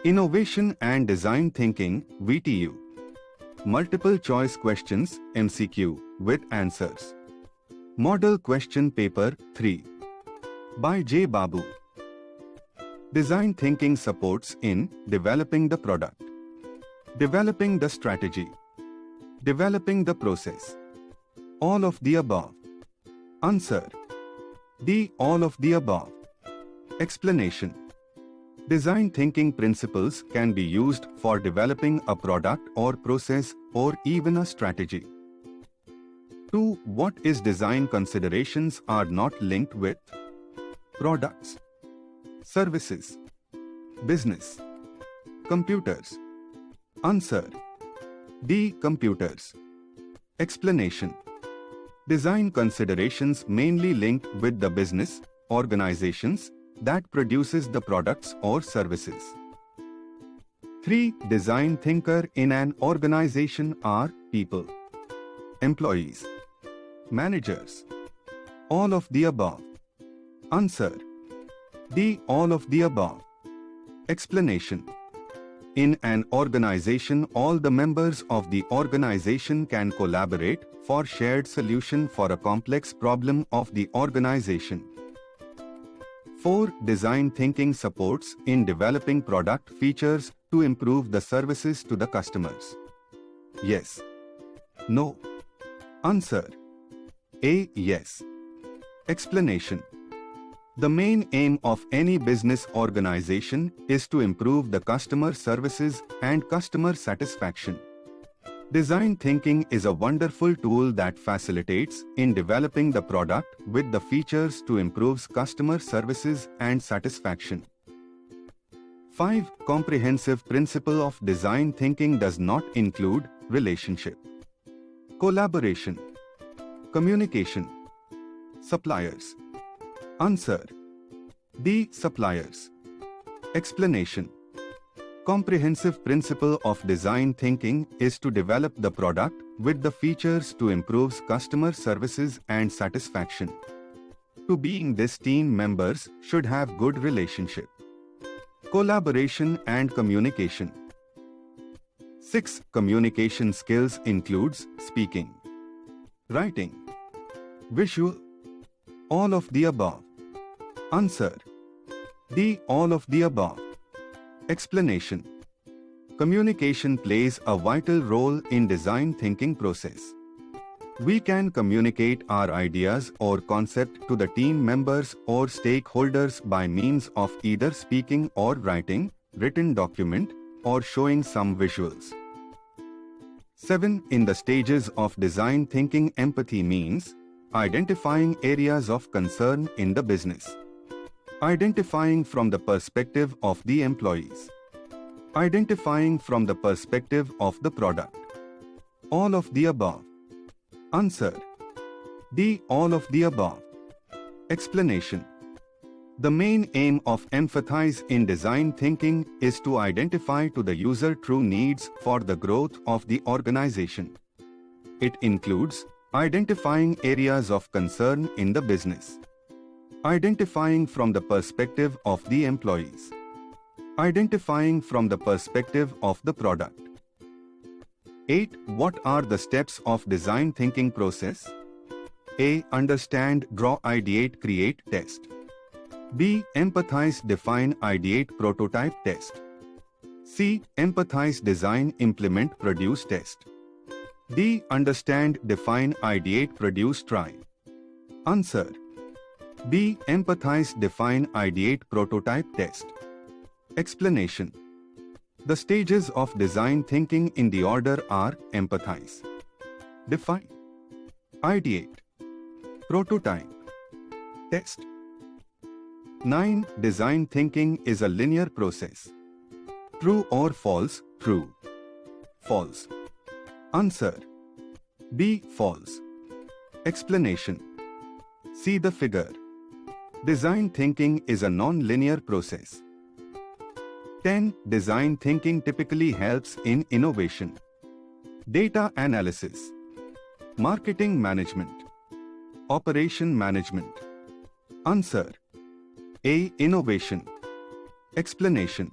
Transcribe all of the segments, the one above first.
Innovation and Design Thinking (VTU). Multiple choice questions (MCQ) with answers. Model Question Paper 3 by J. Babu. Design thinking supports in developing the product, developing the strategy, developing the process. All of the above. Answer: D. All of the above. Explanation: Design thinking principles can be used for developing a product or process or even a strategy. 2. What is design considerations are not linked with products, services, business, computers. Answer: D. Computers. Explanation: Design considerations mainly linked with the business, organizations, that produces the products or services. 3. Design thinker in an organization are people, employees, managers. All of the above. Answer: D. All of the above. Explanation: In an organization, all the members of the organization can collaborate for shared solution for a complex problem of the organization. 4. Design thinking supports in developing product features to improve the services to the customers. Yes. No. Answer: A. Yes. Explanation: The main aim of any business organization is to improve the customer services and customer satisfaction. Design thinking is a wonderful tool that facilitates in developing the product with the features to improve customer services and satisfaction. 5. Comprehensive principle of design thinking does not include relationship, collaboration, communication, suppliers. Answer: D. Suppliers. Explanation: Comprehensive principle of design thinking is to develop the product with the features to improve customer services and satisfaction. To being this, team members should have good relationship, collaboration and communication. 6. Communication skills includes speaking, writing, visual. All of the above. Answer: D. All of the above. Explanation: Communication plays a vital role in design thinking process. We can communicate our ideas or concept to the team members or stakeholders by means of either speaking or writing, written document, or showing some visuals. 7. In the stages of design thinking, empathy means identifying areas of concern in the business, identifying from the perspective of the employees, identifying from the perspective of the product. All of the above. Answer: D. All of the above. Explanation: The main aim of Empathize in design thinking is to identify to the user true needs for the growth of the organization. It includes identifying areas of concern in the business, identifying from the perspective of the employees, identifying from the perspective of the product. 8. What are the steps of design thinking process? A. Understand, draw, ideate, create, test. B. Empathize, define, ideate, prototype, test. C. Empathize, design, implement, produce, test. D. Understand, define, ideate, produce, try. Answer: B. Empathize, define, ideate, prototype, test. Explanation: The stages of design thinking in the order are empathize, define, ideate, prototype, test. 9. Design thinking is a linear process. True or false? True. False. Answer: B. False. Explanation: See the figure. Design thinking is a non-linear process. 10. Design thinking typically helps in innovation, data analysis, marketing management, operation management. Answer: A. Innovation. Explanation: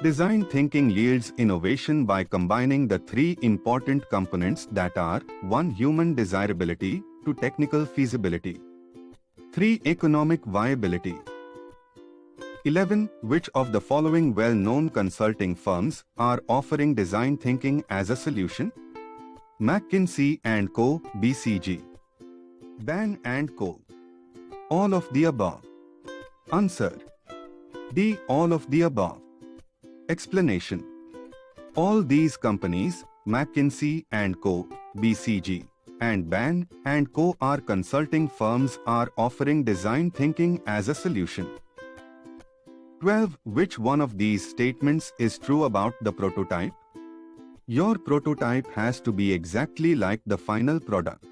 Design thinking yields innovation by combining the three important components that are 1. Human desirability, 2. Technical feasibility, 3. Economic viability. 11. Which of the following well-known consulting firms are offering design thinking as a solution? McKinsey Co, BCG. Ban & Co. All of the above. Answer: D. All of the above. Explanation: all these companies, McKinsey Co, BCG, and Ban & Co are consulting firms are offering design thinking as a solution. 12. Which one of these statements is true about the prototype? Your prototype has to be exactly like the final product.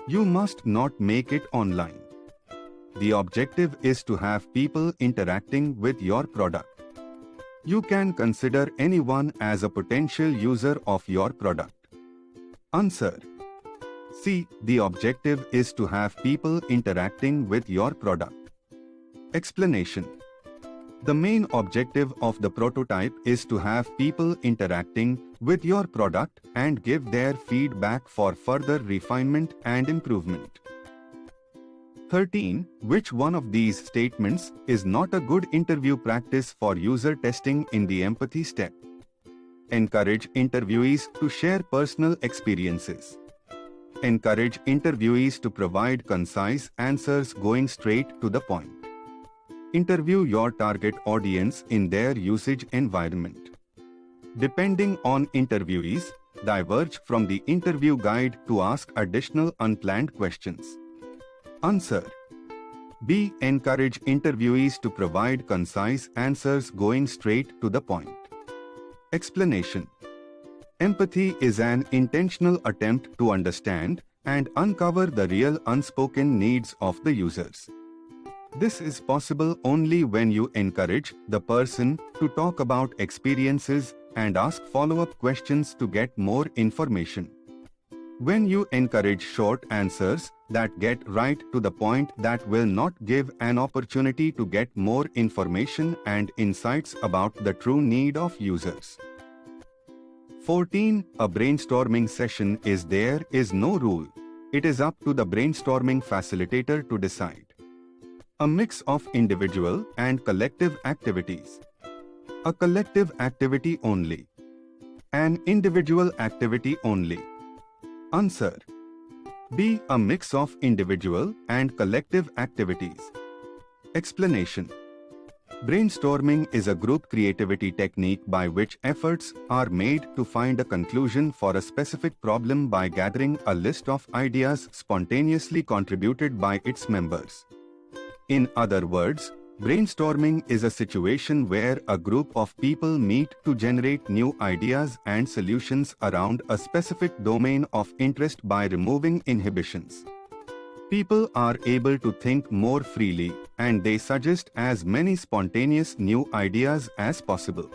You must not make it online. The objective is to have people interacting with your product. You can consider anyone as a potential user of your product. Answer: C. The objective is to have people interacting with your product. Explanation: the main objective of the prototype is to have people interacting with your product and give their feedback for further refinement and improvement. 13. Which one of these statements is not a good interview practice for user testing in the empathy step? Encourage interviewees to share personal experiences. Encourage interviewees to provide concise answers going straight to the point. Interview your target audience in their usage environment. Depending on interviewees, diverge from the interview guide to ask additional unplanned questions. Answer: B. Encourage interviewees to provide concise answers going straight to the point. Explanation: empathy is an intentional attempt to understand and uncover the real unspoken needs of the users. This is possible only when you encourage the person to talk about experiences and ask follow-up questions to get more information. When you encourage short answers that get right to the point, that will not give an opportunity to get more information and insights about the true need of users. 14. A brainstorming session is there is no rule. It is up to the brainstorming facilitator to decide. A mix of individual and collective activities. A collective activity only. An individual activity only. Answer: B. A mix of individual and collective activities. Explanation: brainstorming is a group creativity technique by which efforts are made to find a conclusion for a specific problem by gathering a list of ideas spontaneously contributed by its members. In other words, brainstorming is a situation where a group of people meet to generate new ideas and solutions around a specific domain of interest by removing inhibitions. People are able to think more freely, and they suggest as many spontaneous new ideas as possible.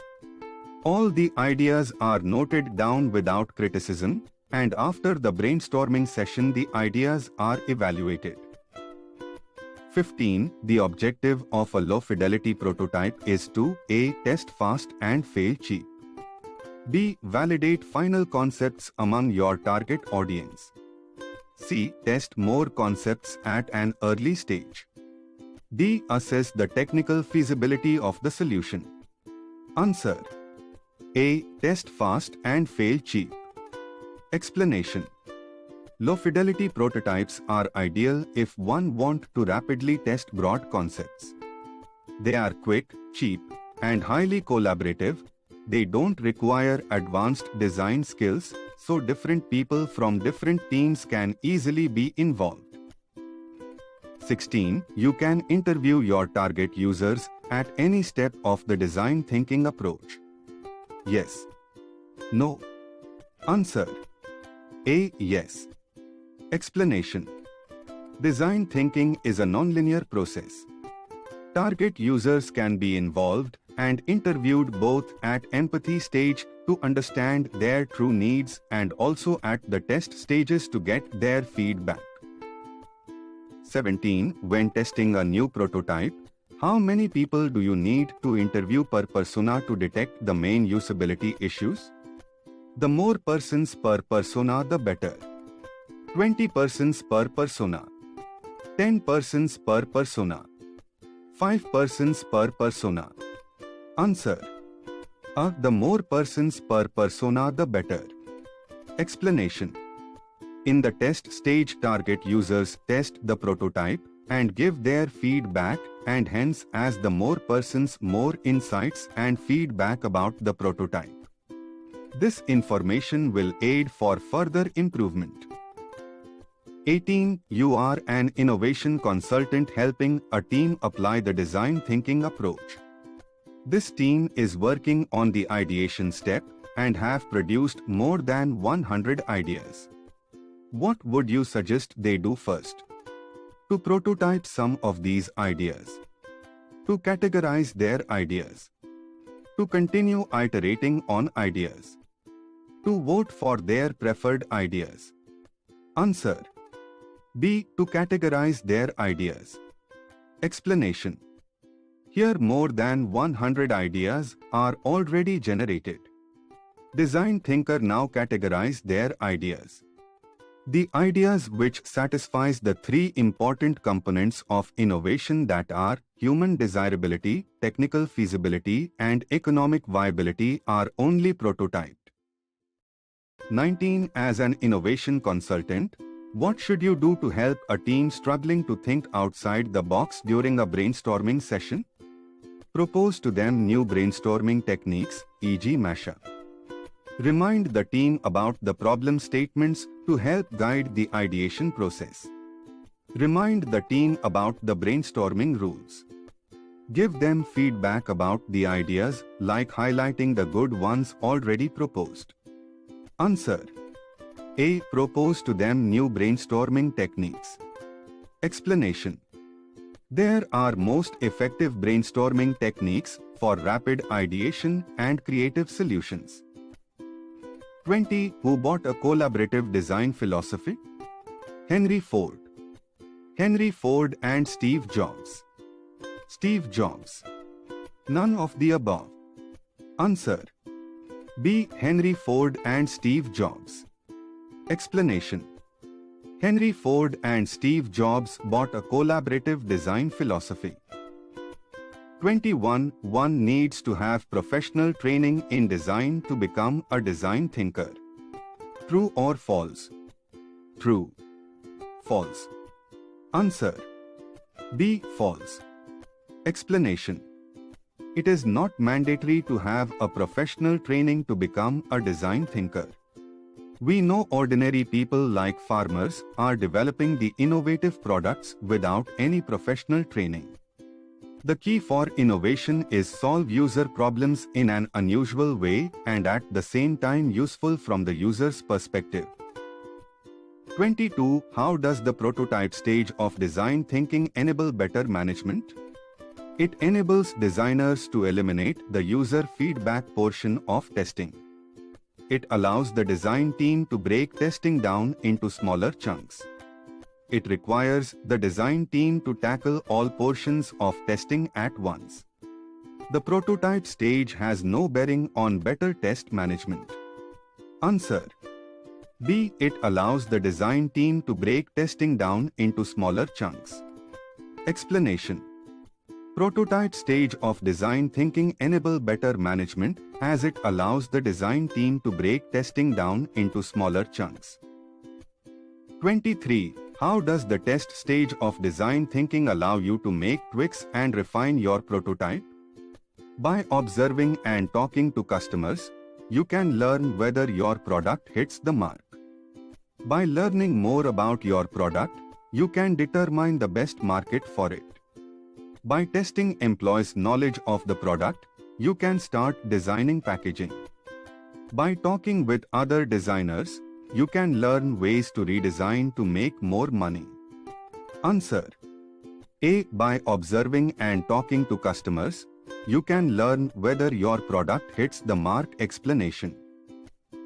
All the ideas are noted down without criticism, and after the brainstorming session, the ideas are evaluated. 15. The objective of a low-fidelity prototype is to A. Test fast and fail cheap. B. Validate final concepts among your target audience. C. Test more concepts at an early stage. D. Assess the technical feasibility of the solution. Answer: A. Test fast and fail cheap. Explanation: low-fidelity prototypes are ideal if one wants to rapidly test broad concepts. They are quick, cheap, and highly collaborative. They don't require advanced design skills, so different people from different teams can easily be involved. 16. You can interview your target users at any step of the design thinking approach. Yes. No. Answer: A. Yes. Explanation: design thinking is a nonlinear process. Target users can be involved and interviewed both at empathy stage to understand their true needs and also at the test stages to get their feedback. 17. When testing a new prototype, How many people do you need to interview per persona to detect the main usability issues? The more persons per persona, the better. 20 persons per persona. 10 persons per persona. 5 persons per persona. Answer. The more persons per persona, the better. Explanation. In the test stage, target users test the prototype and give their feedback, and hence, as the more persons, more insights and feedback about the prototype. This information will aid for further improvement. 18. You are an innovation consultant helping a team apply the design thinking approach. This team is working on the ideation step and have produced more than 100 ideas. What would you suggest they do first? To prototype some of these ideas. To categorize their ideas. To continue iterating on ideas. To vote for their preferred ideas. Answer. B. To categorize their ideas. Explanation. Here more than 100 ideas are already generated. Design thinker now categorize their ideas. The ideas which satisfies the three important components of innovation, that are human desirability, technical feasibility and economic viability, are only prototyped. 19. As an innovation consultant, what should you do to help a team struggling to think outside the box during a brainstorming session? Propose to them new brainstorming techniques, e.g. mashup. Remind the team about the problem statements to help guide the ideation process. Remind the team about the brainstorming rules. Give them feedback about the ideas, like highlighting the good ones already proposed. Answer. A. Propose to them new brainstorming techniques. Explanation. There are most effective brainstorming techniques for rapid ideation and creative solutions. 20. Who bought a collaborative design philosophy? Henry Ford. Henry Ford and Steve Jobs. Steve Jobs. None of the above. Answer. B. Henry Ford and Steve Jobs. Explanation. Henry Ford and Steve Jobs bought a collaborative design philosophy. 21. One needs to have professional training in design to become a design thinker. True or false? True. False. Answer. B. False. Explanation. It is not mandatory to have a professional training to become a design thinker. We know ordinary people like farmers are developing the innovative products without any professional training. The key for innovation is solve user problems in an unusual way and at the same time useful from the user's perspective. 22. How does the prototype stage of design thinking enable better management? It enables designers to eliminate the user feedback portion of testing. It allows the design team to break testing down into smaller chunks. It requires the design team to tackle all portions of testing at once. The prototype stage has no bearing on better test management. Answer. B. It allows the design team to break testing down into smaller chunks. Explanation. Prototype stage of design thinking enable better management as it allows the design team to break testing down into smaller chunks. 23. How does the test stage of design thinking allow you to make tweaks and refine your prototype? By observing and talking to customers, you can learn whether your product hits the mark. By learning more about your product, you can determine the best market for it. By testing employees' knowledge of the product, you can start designing packaging. By talking with other designers, you can learn ways to redesign to make more money. Answer. A. By observing and talking to customers, you can learn whether your product hits the mark. Explanation.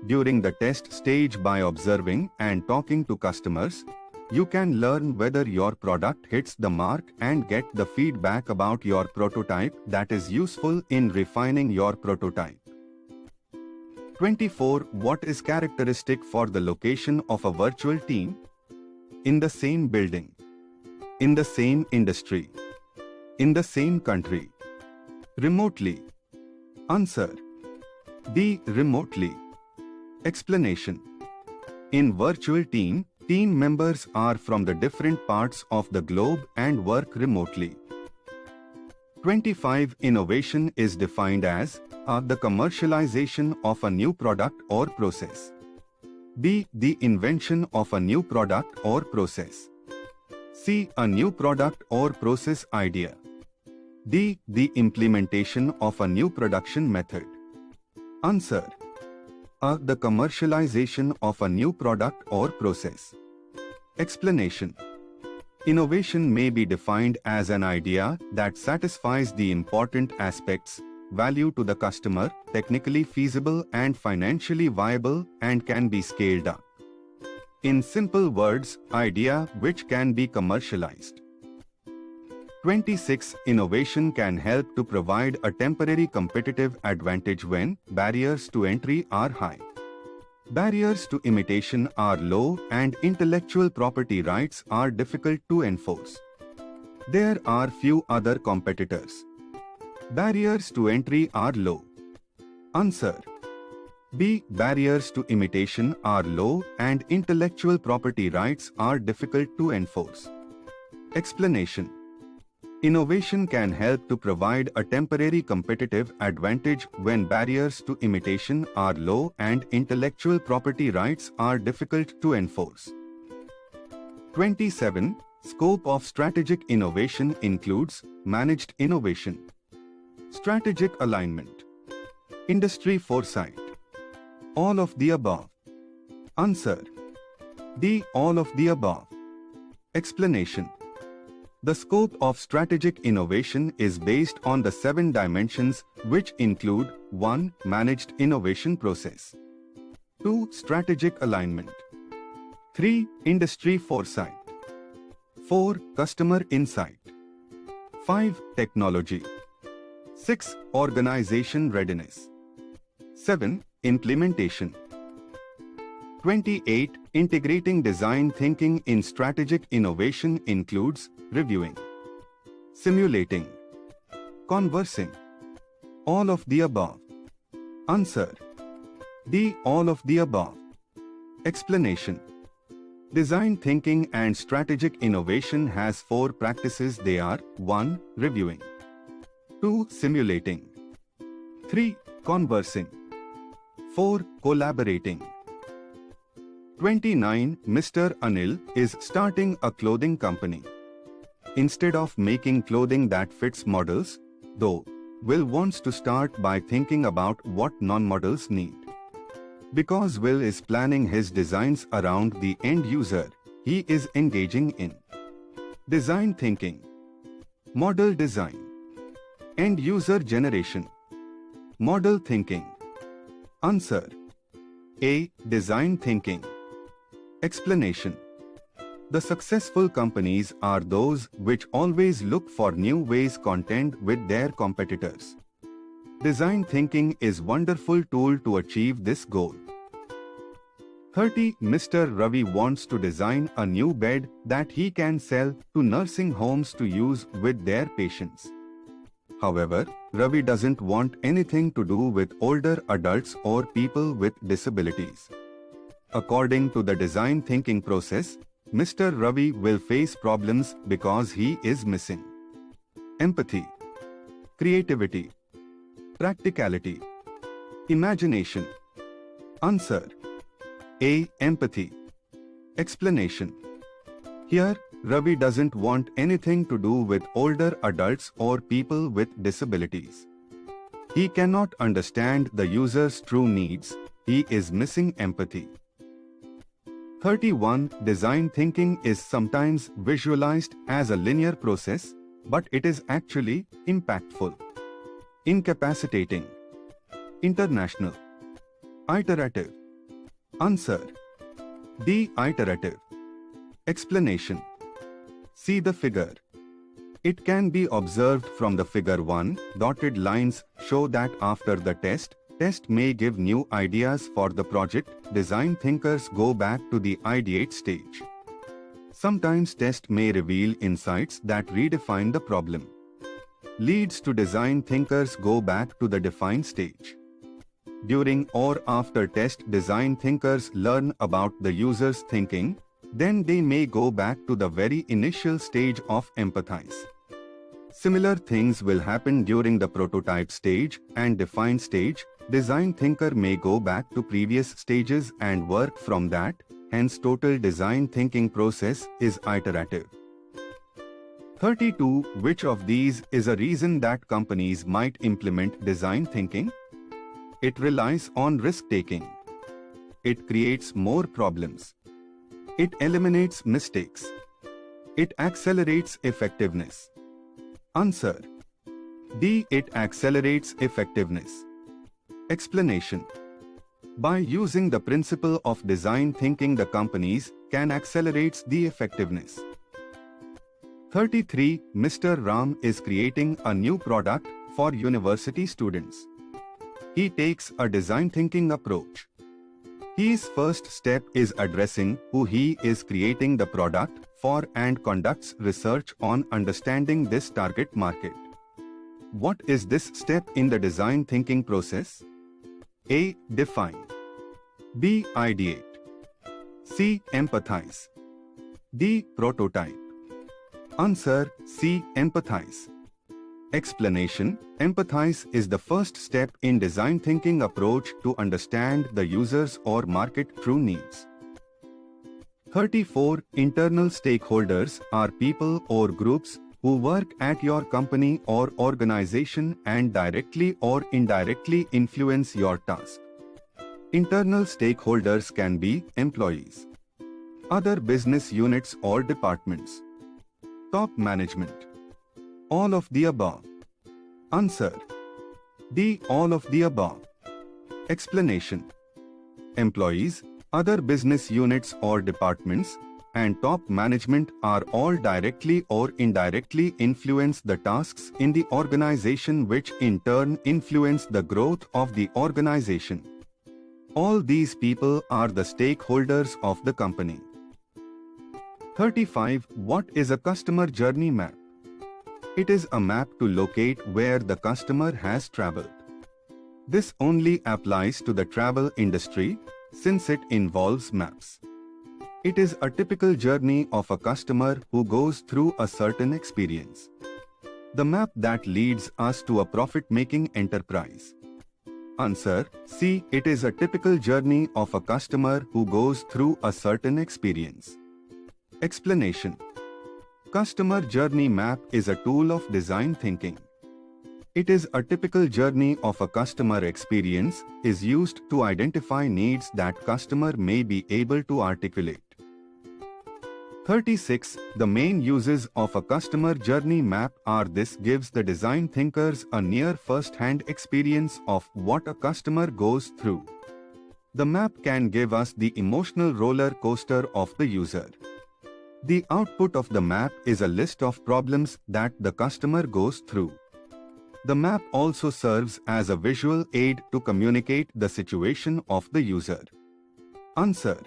During the test stage, by observing and talking to customers, You can learn whether your product hits the mark and get the feedback about your prototype that is useful in refining your prototype. 24. What is characteristic for the location of a virtual team? In the same building. In the same industry. In the same country. Remotely. Answer. D. Remotely. Explanation. In virtual team, team members are from the different parts of the globe and work remotely. 25. Innovation is defined as the commercialization of a new product or process. B. The invention of a new product or process. C. A new product or process idea. D. The implementation of a new production method. Answer. The commercialization of a new product or process. Explanation. Innovation may be defined as an idea that satisfies the important aspects, value to the customer, technically feasible and financially viable, and can be scaled up. In simple words, idea which can be commercialized. 26. Innovation can help to provide a temporary competitive advantage when barriers to entry are high. Barriers to imitation are low and intellectual property rights are difficult to enforce. There are few other competitors. Barriers to entry are low. Answer. B. Barriers to imitation are low and intellectual property rights are difficult to enforce. Explanation. Innovation can help to provide a temporary competitive advantage when barriers to imitation are low and intellectual property rights are difficult to enforce. 27. Scope of strategic innovation includes managed innovation, strategic alignment, industry foresight. All of the above. Answer. D. All of the above. Explanation. The scope of strategic innovation is based on the 7 dimensions which include 1. Managed innovation process, 2. Strategic alignment, 3. Industry foresight, 4. Customer insight, 5. Technology, 6. Organization readiness, 7. Implementation. 28. Integrating design thinking in strategic innovation includes reviewing, simulating, conversing. All of the above. Answer. D. All of the above. Explanation. Design thinking and strategic innovation has 4 practices. They are 1. Reviewing, 2. Simulating, 3. Conversing, 4. Collaborating. 29. Mr. Anil is starting a clothing company. Instead of making clothing that fits models, though, Will wants to start by thinking about what non-models need. Because Will is planning his designs around the end user, he is engaging in design thinking, model design, end user generation, model thinking. Answer. A. Design thinking. Explanation. The successful companies are those which always look for new ways to contend with their competitors. Design thinking is a wonderful tool to achieve this goal. 30. Mr. Ravi wants to design a new bed that he can sell to nursing homes to use with their patients. However, Ravi doesn't want anything to do with older adults or people with disabilities. According to the design thinking process, Mr. Ravi will face problems because he is missing empathy, creativity, practicality, imagination. Answer. A. Empathy. Explanation. Here, Ravi doesn't want anything to do with older adults or people with disabilities. He cannot understand the user's true needs. He is missing empathy. 31. Design thinking is sometimes visualized as a linear process, but it is actually impactful, incapacitating, international, iterative. Answer. D. Iterative. Explanation. See the figure. It can be observed from the figure 1, dotted lines show that after the test may give new ideas for the project. Design thinkers go back to the ideate stage. Sometimes test may reveal insights that redefine the problem. Leads to design thinkers go back to the define stage. During or after test, design thinkers learn about the user's thinking, then they may go back to the very initial stage of empathize. Similar things will happen during the prototype stage and define stage. Design thinker may go back to previous stages and work from that, hence total design thinking process is iterative. 32. Which of these is a reason that companies might implement design thinking? It relies on risk-taking. It creates more problems. It eliminates mistakes. It accelerates effectiveness. Answer. D. It accelerates effectiveness. Explanation. By using the principle of design thinking, the companies can accelerate the effectiveness. 33. Mr. Ram is creating a new product for university students. He takes a design thinking approach. His first step is addressing who he is creating the product for and conducts research on understanding this target market. What is this step in the design thinking process? A. Define. B. Ideate. C. Empathize. D. Prototype. Answer. C. Empathize. Explanation. Empathize is the first step in design thinking approach to understand the user's or market true needs. 34. Internal stakeholders are people or groups who work at your company or organization and directly or indirectly influence your task. Internal stakeholders can be employees, other business units or departments, top management. All of the above. Answer. D. All of the above. Explanation. Employees, other business units or departments, and top management are all directly or indirectly influence the tasks in the organization, which in turn influence the growth of the organization. All these people are the stakeholders of the company. 35. What is a customer journey map? It is a map to locate where the customer has traveled. This only applies to the travel industry, since it involves maps. It is a typical journey of a customer who goes through a certain experience. The map that leads us to a profit-making enterprise. Answer. C. It is a typical journey of a customer who goes through a certain experience. Explanation. Customer journey map is a tool of design thinking. It is a typical journey of a customer experience, is used to identify needs that customer may be able to articulate. 36. The main uses of a customer journey map are: this gives the design thinkers a near first-hand experience of what a customer goes through. The map can give us the emotional roller coaster of the user. The output of the map is a list of problems that the customer goes through. The map also serves as a visual aid to communicate the situation of the user. Answer.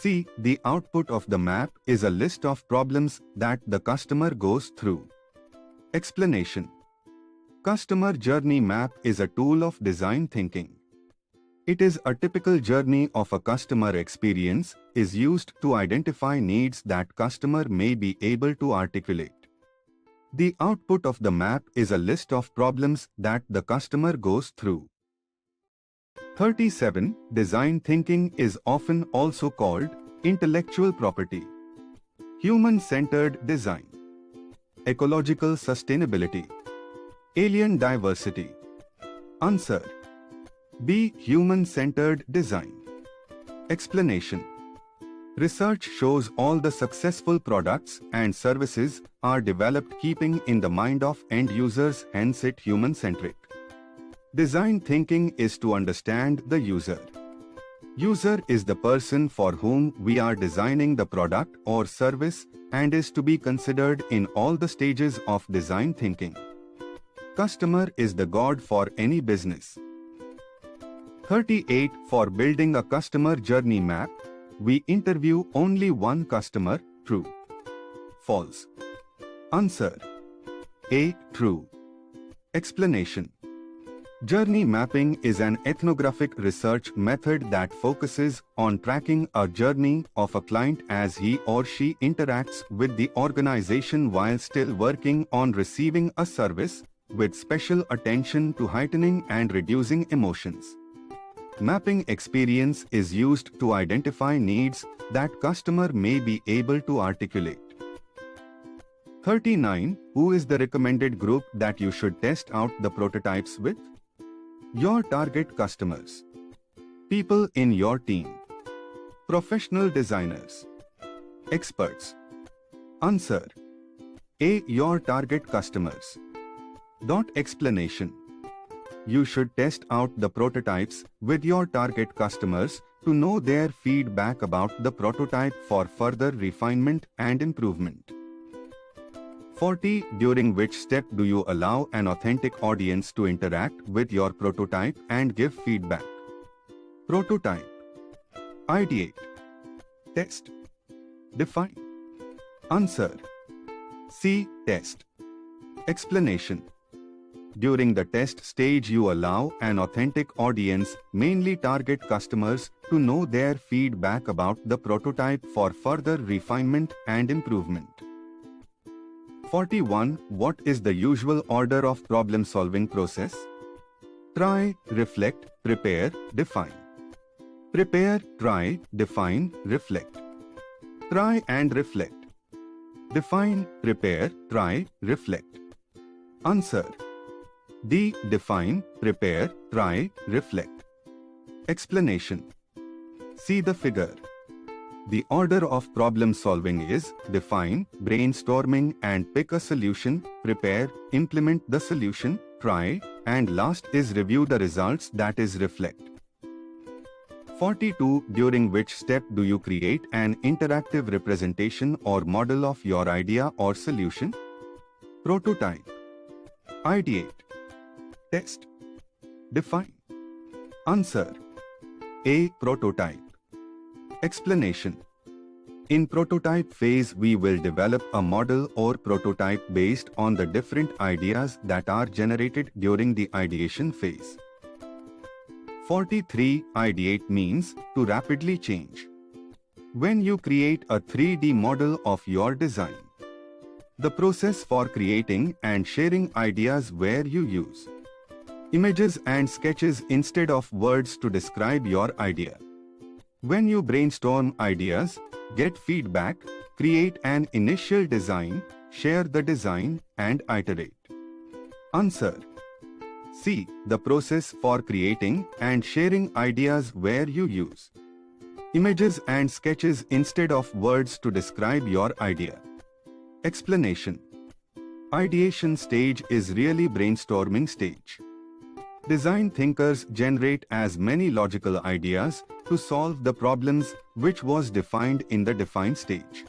C. The output of the map is a list of problems that the customer goes through. Explanation. Customer journey map is a tool of design thinking. It is a typical journey of a customer experience, is used to identify needs that customer may be able to articulate. The output of the map is a list of problems that the customer goes through. 37. Design thinking is often also called intellectual property, human-centered design, ecological sustainability, alien diversity. Answer. B. Human-centered design. Explanation. Research shows all the successful products and services are developed keeping in the mind of end users, hence it human-centric. Design thinking is to understand the user. User is the person for whom we are designing the product or service and is to be considered in all the stages of design thinking. Customer is the god for any business. 38. For building a customer journey map, we interview only one customer. True. False. Answer. A. True. Explanation. Journey mapping is an ethnographic research method that focuses on tracking a journey of a client as he or she interacts with the organization while still working on receiving a service, with special attention to heightening and reducing emotions. Mapping experience is used to identify needs that customer may be able to articulate. 39. Who is the recommended group that you should test out the prototypes with? Your target customers. People in your team. Professional designers. Experts. Answer. A. Your target customers. Explanation. You should test out the prototypes with your target customers to know their feedback about the prototype for further refinement and improvement. 40. During which step do you allow an authentic audience to interact with your prototype and give feedback? Prototype. Ideate. Test. Define. Answer. C. Test. Explanation. During the test stage, you allow an authentic audience, mainly target customers, to know their feedback about the prototype for further refinement and improvement. 41. What is the usual order of problem-solving process? Try, reflect, prepare, define. Prepare, try, define, reflect. Try and reflect. Define, prepare, try, reflect. Answer. D. Define, prepare, try, reflect. Explanation. See the figure. The order of problem solving is define, brainstorming and pick a solution, prepare, implement the solution, try, and last is review the results, that is reflect. 42. During which step do you create an interactive representation or model of your idea or solution? Prototype. Ideate. Test. Define. Answer. A. Prototype. Explanation. In prototype phase, we will develop a model or prototype based on the different ideas that are generated during the ideation phase. 43. Ideate means to rapidly change. When you create a 3D model of your design, the process for creating and sharing ideas where you use images and sketches instead of words to describe your idea. When you brainstorm ideas, get feedback, create an initial design, share the design, and iterate. Answer. C. The process for creating and sharing ideas where you use images and sketches instead of words to describe your idea. Explanation. Ideation stage is really brainstorming stage. Design thinkers generate as many logical ideas to solve the problems which was defined in the define stage.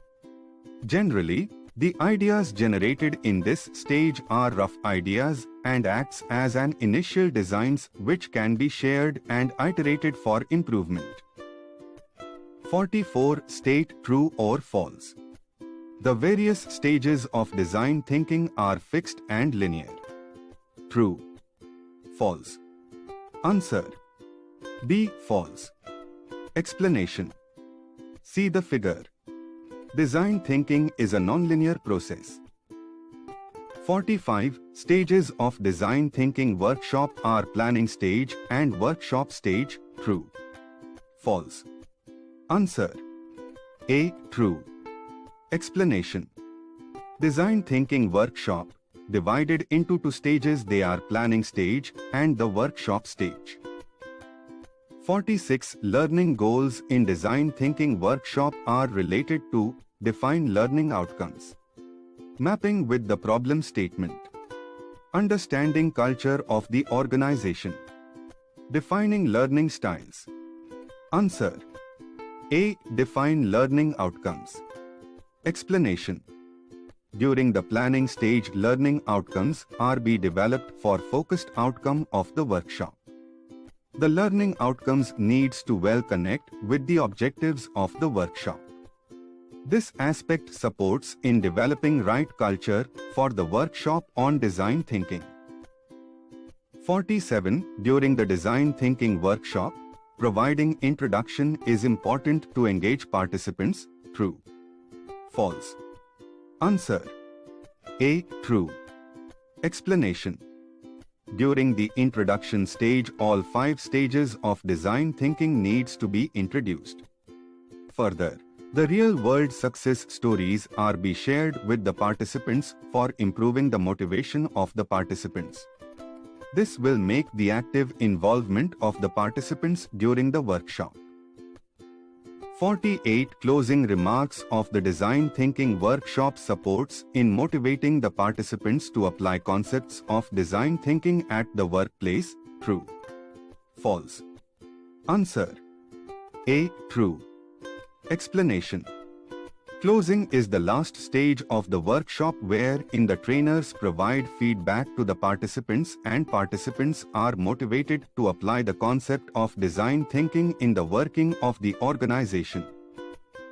Generally, the ideas generated in this stage are rough ideas and acts as an initial designs which can be shared and iterated for improvement. 44. State true or false. The various stages of design thinking are fixed and linear. True. False. Answer. B. False. Explanation. See the figure. Design thinking is a nonlinear process. 45. Stages of design thinking workshop are planning stage and workshop stage. True. False. Answer. A. True. Explanation. Design thinking workshop divided into two stages. They are planning stage and the workshop stage. 46. Learning goals in design thinking workshop are related to define learning outcomes, mapping with the problem statement, understanding culture of the organization, defining learning styles, Answer. A. Define learning outcomes. Explanation. During the planning stage, learning outcomes are be developed for focused outcome of the workshop. The learning outcomes needs to well connect with the objectives of the workshop. This aspect supports in developing right culture for the workshop on design thinking. 47. During the design thinking workshop, providing introduction is important to engage participants. True. False. Answer. A. True. Explanation. During the introduction stage, all 5 stages of design thinking needs to be introduced. Further, the real-world success stories are be shared with the participants for improving the motivation of the participants. This will make the active involvement of the participants during the workshop. 48. Closing remarks of the design thinking workshop supports in motivating the participants to apply concepts of design thinking at the workplace. True. False. Answer. A. True. Explanation. Closing is the last stage of the workshop wherein the trainers provide feedback to the participants and participants are motivated to apply the concept of design thinking in the working of the organization.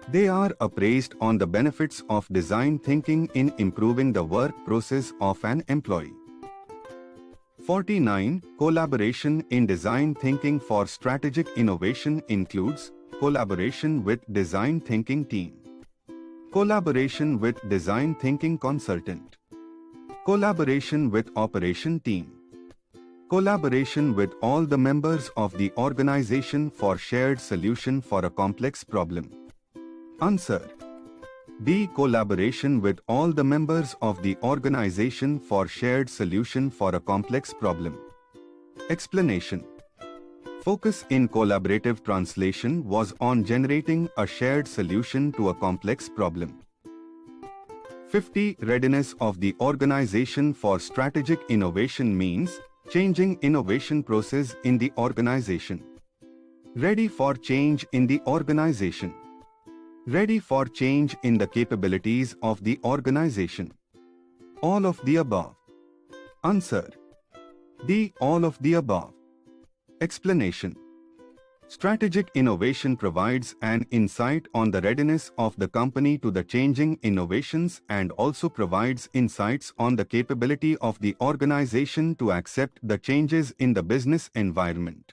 They are appraised on the benefits of design thinking in improving the work process of an employee. 49. Collaboration in design thinking for strategic innovation includes collaboration with design thinking team, collaboration with design thinking consultant, collaboration with operation team, collaboration with all the members of the organization for shared solution for a complex problem. Answer. B. Collaboration with all the members of the organization for shared solution for a complex problem. Explanation. Focus in collaborative translation was on generating a shared solution to a complex problem. 50. Readiness of the organization for strategic innovation means changing innovation process in the organization. Ready for change in the organization. Ready for change in the capabilities of the organization. All of the above. Answer. D. All of the above. Explanation. Strategic innovation provides an insight on the readiness of the company to the changing innovations and also provides insights on the capability of the organization to accept the changes in the business environment.